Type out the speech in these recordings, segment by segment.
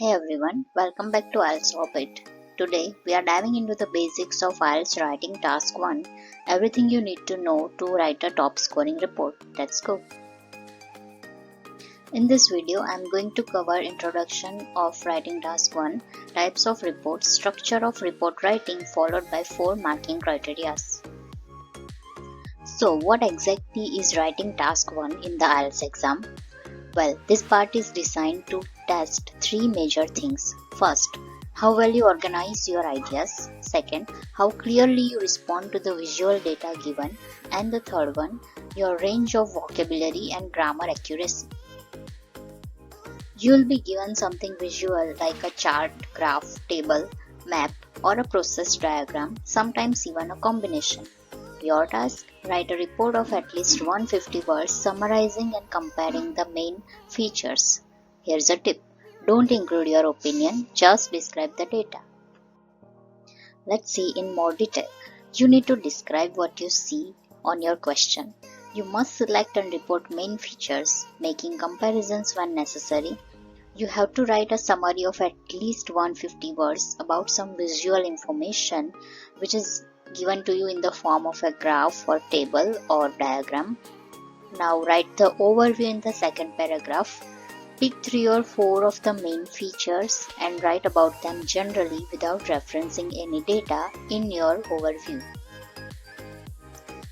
Hey everyone, welcome back to IELTS Orbit. Today we are diving into the basics of IELTS writing task 1, everything you need to know to write a top scoring report. Let's go. In this video I am going to cover introduction of writing task 1, types of reports, structure of report writing followed by 4 marking criteria. So what exactly is writing task 1 in the IELTS exam? Well, this part is designed to test 3 major things. First, how well you organize your ideas. Second, how clearly you respond to the visual data given. And the third one, your range of vocabulary and grammar accuracy. You will be given something visual like a chart, graph, table, map, or a process diagram, sometimes even a combination. Your task: write a report of at least 150 words summarizing and comparing the main features. Here's a tip: don't include your opinion, just describe the data. Let's see in more detail. You need to describe what you see on your question. You must select and report main features, making comparisons when necessary. You have to write a summary of at least 150 words about some visual information which is given to you in the form of a graph or table or diagram. Now write the overview in the second paragraph. Pick 3 or 4 of the main features and write about them generally without referencing any data in your overview.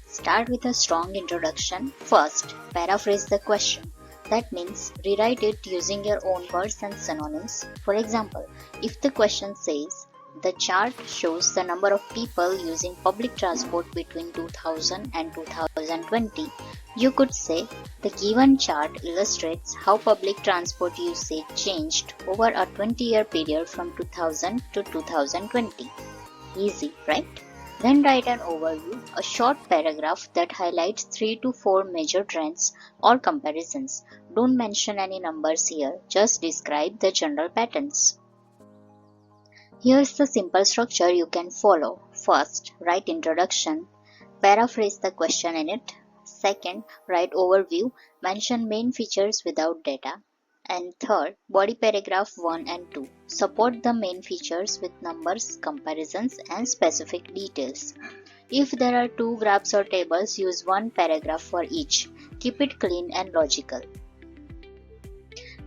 Start with a strong introduction. First, paraphrase the question. That means rewrite it using your own words and synonyms. For example, if the question says, the chart shows the number of people using public transport between 2000 and 2020. You could say, the given chart illustrates how public transport usage changed over a 20-year period from 2000 to 2020. Easy, right? Then write an overview, a short paragraph that highlights 3 to 4 major trends or comparisons. Don't mention any numbers here, just describe the general patterns. Here's the simple structure you can follow. First, write introduction, paraphrase the question in it. Second, write overview, mention main features without data. And third, body paragraph 1 and 2. Support the main features with numbers, comparisons, and specific details. If there are 2 graphs or tables, use 1 paragraph for each. Keep it clean and logical.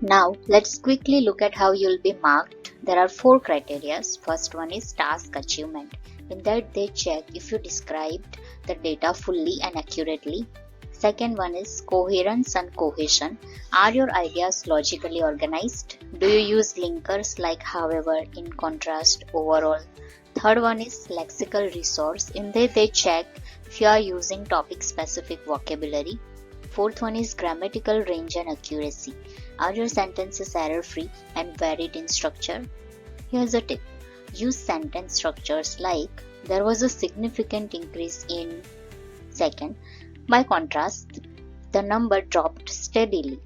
Now, let's quickly look at how you'll be marked. There are 4 criteria. First one is task achievement. In that they check if you described the data fully and accurately. Second one is coherence and cohesion. Are your ideas logically organized? Do you use linkers like however, in contrast, overall? Third one is lexical resource. In that they check if you are using topic specific vocabulary. Fourth one is grammatical range and accuracy. Are your sentences error-free and varied in structure? Here's a tip. Use sentence structures like, there was a significant increase in. Second, by contrast, the number dropped steadily.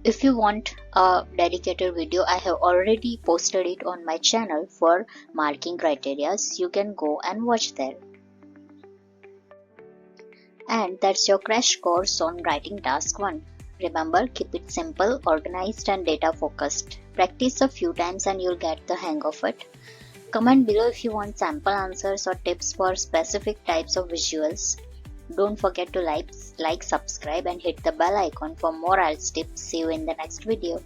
If you want a dedicated video, I have already posted it on my channel for marking criteria. You can go and watch there. And that's your crash course on writing task 1. Remember, keep it simple, organized and data focused. Practice a few times and you'll get the hang of it. Comment below if you want sample answers or tips for specific types of visuals. Don't forget to like, subscribe and hit the bell icon for more IELTS tips. See you in the next video.